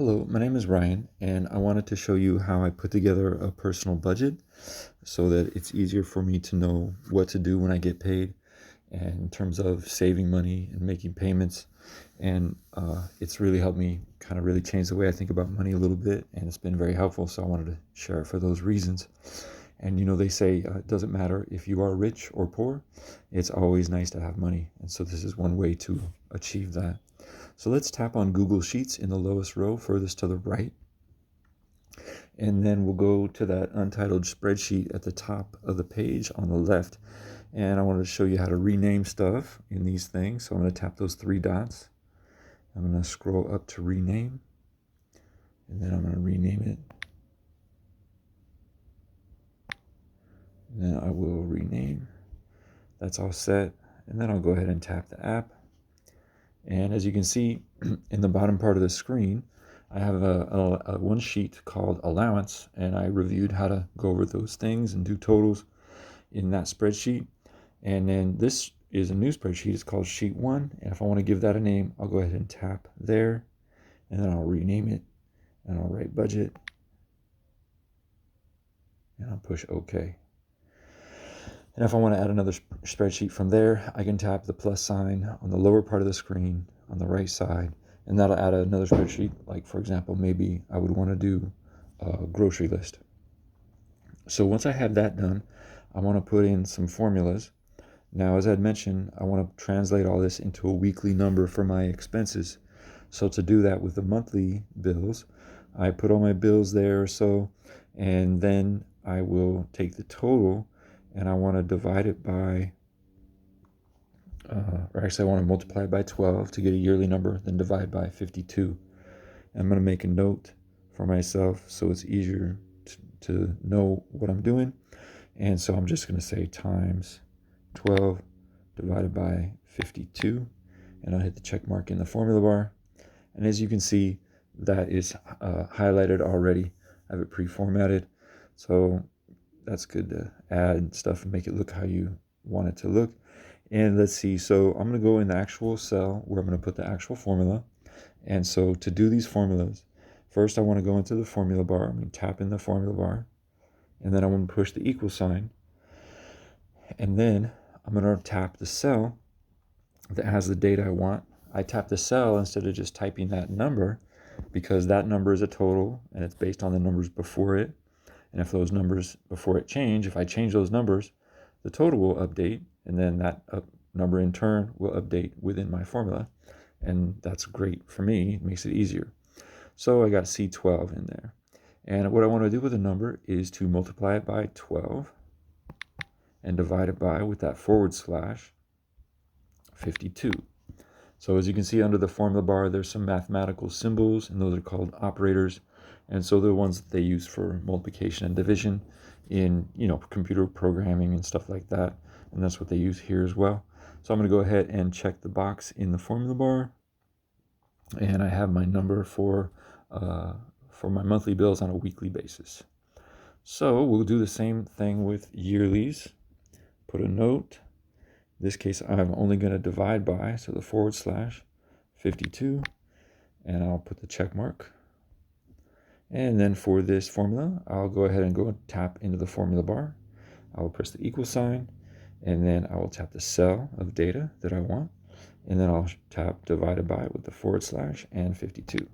Hello, my name is Ryan, and I wanted to show you how I put together a personal budget so that it's easier for me to know what to do when I get paid and in terms of saving money and making payments. And it's really helped me kind of really change the way I think about money a little bit, and it's been very helpful. So I wanted to share it for those reasons. And they say it doesn't matter if you are rich or poor, it's always nice to have money. And so this is one way to achieve that. So let's tap on Google Sheets in the lowest row, furthest to the right. And then we'll go to that untitled spreadsheet at the top of the page on the left. And I wanted to show you how to rename stuff in these things. So I'm going to tap those three dots. I'm going to scroll up to rename. And then I'm going to rename it. And then I will rename. That's all set. And then I'll go ahead and tap the app. And as you can see in the bottom part of the screen, I have a one sheet called allowance, and I reviewed how to go over those things and do totals in that spreadsheet. And then this is a new spreadsheet. It's called sheet 1. And if I want to give that a name, I'll go ahead and tap there, and then I'll rename it, and I'll write budget, and I'll push OK. And if I want to add another spreadsheet from there, I can tap the plus sign on the lower part of the screen on the right side, and that'll add another spreadsheet. Like, for example, maybe I would want to do a grocery list. So once I have that done, I want to put in some formulas. Now, as I had mentioned, I want to translate all this into a weekly number for my expenses. So to do that with the monthly bills, I put all my bills there, and then I will take the total, and I want to divide it by, or actually I want to multiply it by 12 to get a yearly number, then divide by 52. I'm going to make a note for myself so it's easier to know what I'm doing. And so I'm just going to say times 12 divided by 52, and I'll hit the check mark in the formula bar. And as you can see, that is highlighted already. I have it pre-formatted, so that's good to add stuff and make it look how you want it to look. And let's see, so I'm going to go in the actual cell where I'm going to put the actual formula. And so to do these formulas, first I want to go into the formula bar. I'm going to tap in the formula bar, and then I want to push the equal sign. And then I'm going to tap the cell that has the data I want. I tap the cell instead of just typing that number, because that number is a total and it's based on the numbers before it. And if those numbers before it change, if I change those numbers, the total will update, and then that number in turn will update within my formula. And that's great for me. It makes it easier. So I got C12 in there. And what I want to do with a number is to multiply it by 12 and divide it by, with that forward slash, 52. So as you can see under the formula bar, there's some mathematical symbols, and those are called operators. And so they're the ones that they use for multiplication and division in, computer programming and stuff like that. And that's what they use here as well. So I'm going to go ahead and check the box in the formula bar. And I have my number for my monthly bills on a weekly basis. So we'll do the same thing with yearlies. Put a note. In this case, I'm only going to divide by, so the forward slash 52, and I'll put the check mark. And then for this formula, I'll go ahead and go and tap into the formula bar. I will press the equal sign, and then I will tap the cell of data that I want, and then I'll tap divided by with the forward slash and 52,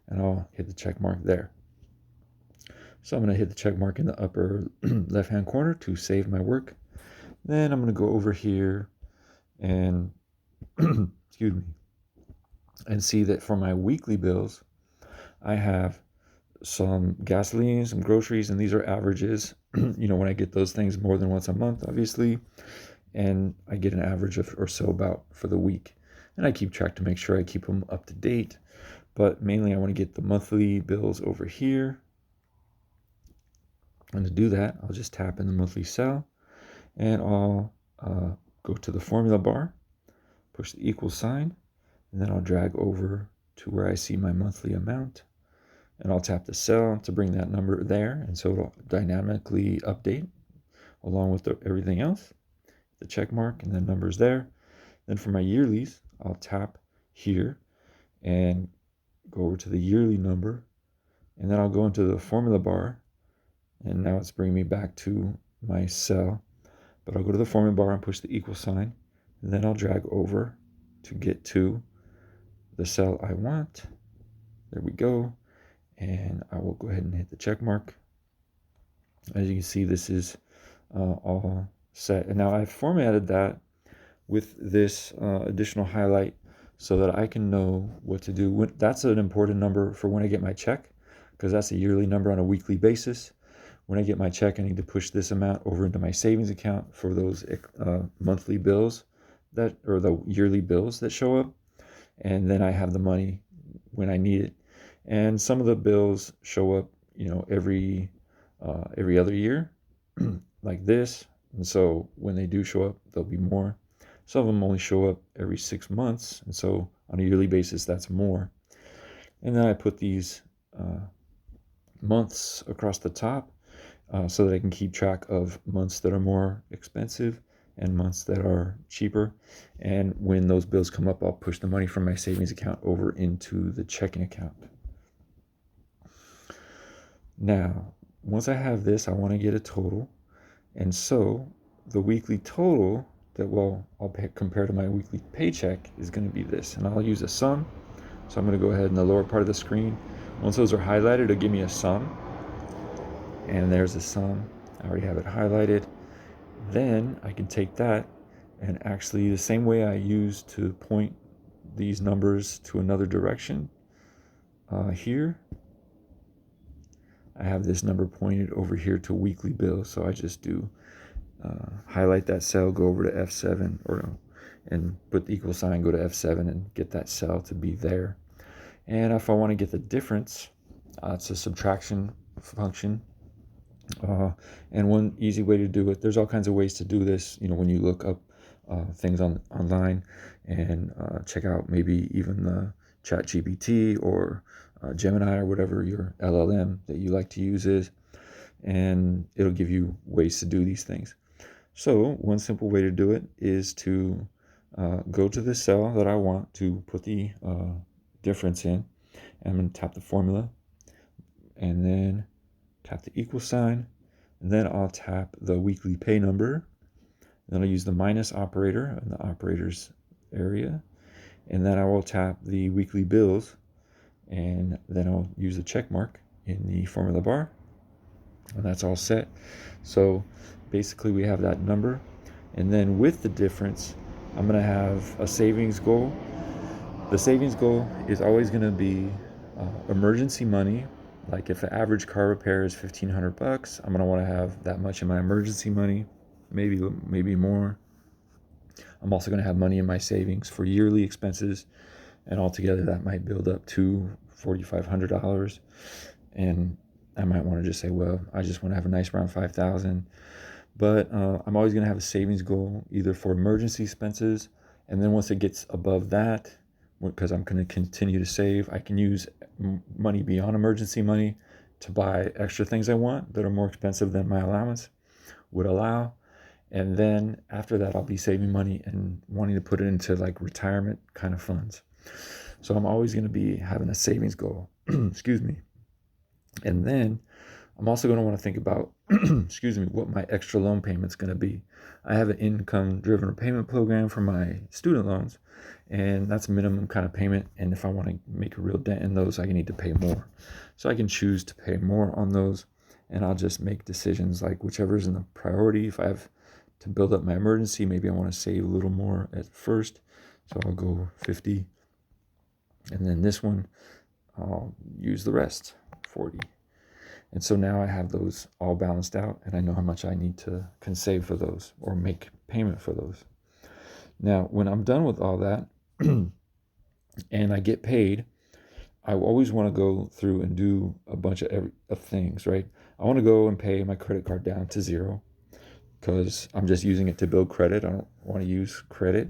and I'll hit the check mark there. So I'm going to hit the check mark in the upper left-hand corner to save my work. Then I'm going to go over here and excuse me, and see that for my weekly bills, I have some gasoline, some groceries, and these are averages. When I get those things more than once a month, obviously, and I get an average of or so about for the week. And I keep track to make sure I keep them up to date. But mainly I want to get the monthly bills over here. And to do that, I'll just tap in the monthly cell, and I'll go to the formula bar, push the equal sign, and then I'll drag over to where I see my monthly amount, and I'll tap the cell to bring that number there, and so it'll dynamically update along with everything else, the check mark, and the numbers there. Then for my yearlies, I'll tap here and go over to the yearly number, and then I'll go into the formula bar, and now it's bringing me back to my cell. But I'll go to the formula bar and push the equal sign, and then I'll drag over to get to the cell I want. There we go. And I will go ahead and hit the check mark. As you can see, this is all set. And now I've formatted that with this additional highlight so that I can know what to do. That's an important number for when I get my check, because that's a yearly number on a weekly basis. When I get my check, I need to push this amount over into my savings account for those monthly bills or the yearly bills that show up. And then I have the money when I need it. And some of the bills show up, every other year, like this. And so when they do show up, there'll be more. Some of them only show up every 6 months. And so on a yearly basis, that's more. And then I put these months across the top so that I can keep track of months that are more expensive and months that are cheaper. And when those bills come up, I'll push the money from my savings account over into the checking account. Now, once I have this, I want to get a total. And so the weekly total that I'll compare to my weekly paycheck is going to be this. And I'll use a sum. So I'm going to go ahead in the lower part of the screen. Once those are highlighted, it'll give me a sum. And there's a sum. I already have it highlighted. Then I can take that and actually, the same way I use to point these numbers to another direction, here, I have this number pointed over here to weekly bills. So I just do highlight that cell, go over to F7, and put the equal sign, go to F7 and get that cell to be there. And if I want to get the difference, it's a subtraction function. And one easy way to do it, there's all kinds of ways to do this, when you look up things online and check out maybe even the ChatGPT or Gemini or whatever your LLM that you like to use is, and it'll give you ways to do these things. So one simple way to do it is to go to the cell that I want to put the difference in. I'm going to tap the formula and then tap the equal sign, and then I'll tap the weekly pay number. Then I'll use the minus operator in the operators area, and then I will tap the weekly bills, and then I'll use the check mark in the formula bar, and that's all set. So basically we have that number, and then with the difference, I'm going to have a savings goal. The savings goal is always going to be emergency money. Like if the average car repair is $1,500, I'm going to want to have that much in my emergency money, maybe more. I'm also going to have money in my savings for yearly expenses, and altogether that might build up to $4,500. And I might want to just say, well, I just want to have a nice round $5,000. But I'm always going to have a savings goal either for emergency expenses, and then once it gets above that, because I'm going to continue to save, I can use money beyond emergency money to buy extra things I want that are more expensive than my allowance would allow. And then after that, I'll be saving money and wanting to put it into like retirement kind of funds. So I'm always going to be having a savings goal. Excuse me. And then I'm also going to want to think about, what my extra loan payment's going to be. I have an income-driven repayment program for my student loans, and that's a minimum kind of payment. And if I want to make a real dent in those, I need to pay more. So I can choose to pay more on those, and I'll just make decisions like whichever is in the priority. If I have to build up my emergency, maybe I want to save a little more at first. So I'll go 50. And then this one, I'll use the rest, 40. And so now I have those all balanced out, and I know how much I can save for those or make payment for those. Now, when I'm done with all that and I get paid, I always want to go through and do a bunch of things, right? I want to go and pay my credit card down to zero because I'm just using it to build credit. I don't want to use credit.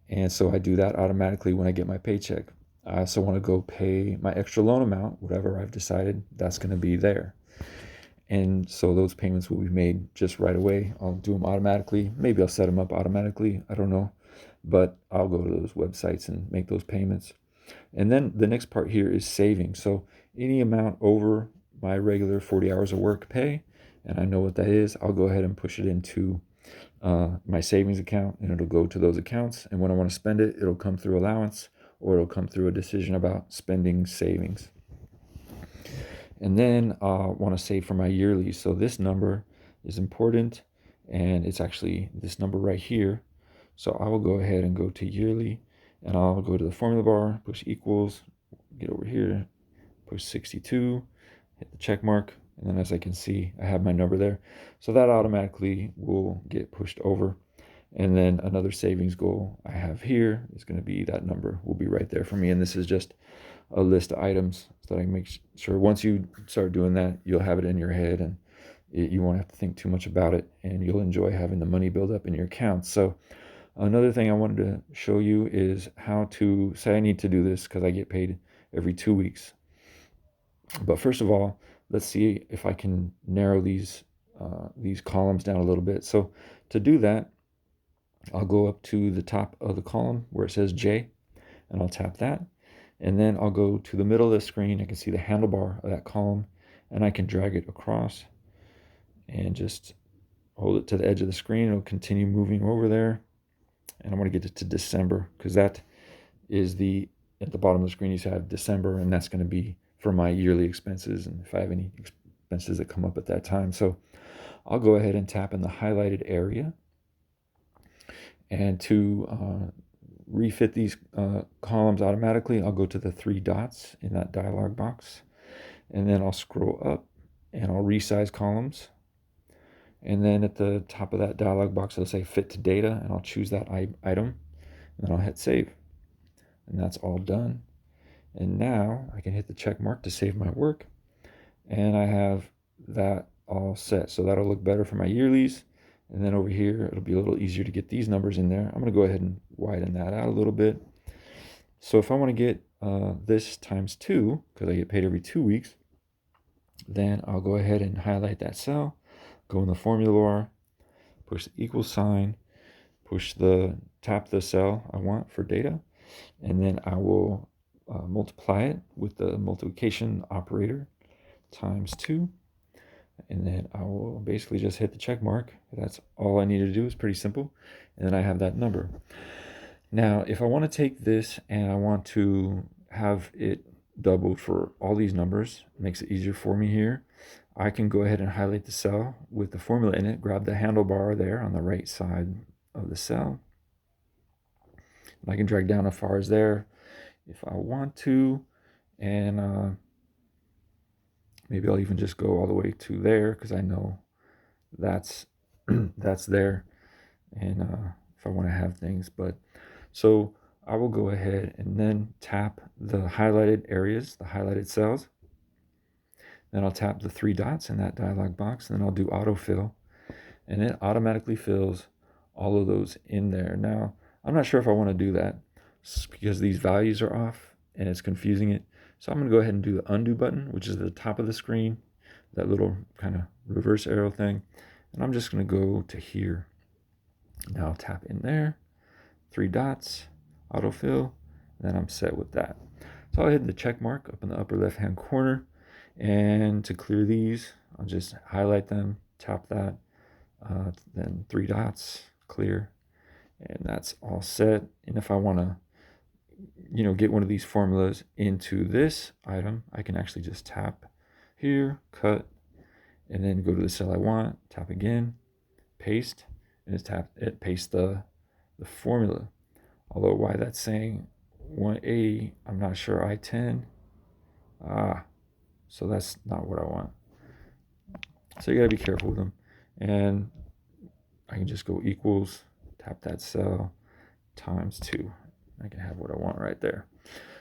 And so I do that automatically when I get my paycheck. I also want to go pay my extra loan amount, whatever I've decided that's going to be there. And so those payments will be made just right away. I'll do them automatically. Maybe I'll set them up automatically. I don't know. But I'll go to those websites and make those payments. And then the next part here is saving. So any amount over my regular 40 hours of work pay, and I know what that is, I'll go ahead and push it into my savings account, and it'll go to those accounts. And when I want to spend it, it'll come through allowance, or it'll come through a decision about spending savings. And then I want to save for my yearly. So this number is important, and it's actually this number right here. So I will go ahead and go to yearly, and I'll go to the formula bar, push equals, get over here, push 62, hit the check mark, and then as I can see, I have my number there. So that automatically will get pushed over. And then another savings goal I have here is going to be that number will be right there for me. And this is just a list of items so that I can make sure once you start doing that, you'll have it in your head, and you won't have to think too much about it, and you'll enjoy having the money build up in your accounts. So another thing I wanted to show you is how to say I need to do this because I get paid every 2 weeks. But first of all, let's see if I can narrow these columns down a little bit. So to do that, I'll go up to the top of the column where it says J, and I'll tap that. And then I'll go to the middle of the screen. I can see the handlebar of that column, and I can drag it across and just hold it to the edge of the screen. It'll continue moving over there. And I want to get it to December because that is at the bottom of the screen you have December, and that's going to be for my yearly expenses and if I have any expenses that come up at that time. So I'll go ahead and tap in the highlighted area, and to refit these columns automatically, I'll go to the 3 dots in that dialog box, and then I'll scroll up and I'll resize columns. And then at the top of that dialog box, it'll say fit to data, and I'll choose that item, and then I'll hit save. And that's all done. And now I can hit the check mark to save my work, and I have that all set. So that'll look better for my yearlies. And then over here, it'll be a little easier to get these numbers in there. I'm going to go ahead and widen that out a little bit. So if I want to get this times 2, because I get paid every 2 weeks, then I'll go ahead and highlight that cell, go in the formula bar, push the equal sign, tap the cell I want for data, and then I will multiply it with the multiplication operator times 2. And then I will basically just hit the check mark. That's all I need to do. It's pretty simple. And then I have that number. Now, if I want to take this and I want to have it doubled for all these numbers, it makes it easier for me here. I can go ahead and highlight the cell with the formula in it, grab the handlebar there on the right side of the cell. And I can drag down as far as there if I want to. And maybe I'll even just go all the way to there because I know that's that's there. And if I want to have things, so I will go ahead and then tap the highlighted areas, the highlighted cells. Then I'll tap the 3 dots in that dialog box, and then I'll do autofill, and it automatically fills all of those in there. Now, I'm not sure if I want to do that because these values are off and it's confusing it. So I'm going to go ahead and do the undo button, which is at the top of the screen, that little kind of reverse arrow thing. And I'm just going to go to here. Now I'll tap in there, 3 dots, autofill, and then I'm set with that. So I'll hit the check mark up in the upper left-hand corner. And to clear these, I'll just highlight them, tap that, then 3 dots, clear, and that's all set. And if I want to, get one of these formulas into this item, I can actually just tap here, cut, and then go to the cell I want, tap again, paste, and it pastes the formula. Although why that's saying 180, I'm not sure, I-10. So that's not what I want. So you gotta be careful with them. And I can just go equals, tap that cell, times 2. I can have what I want right there.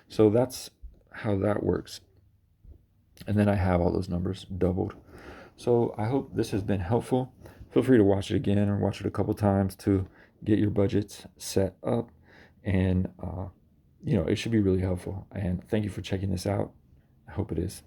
So that's how that works. And then I have all those numbers doubled. So I hope this has been helpful. Feel free to watch it again or watch it a couple times to get your budgets set up. And, it should be really helpful. And thank you for checking this out. I hope it is.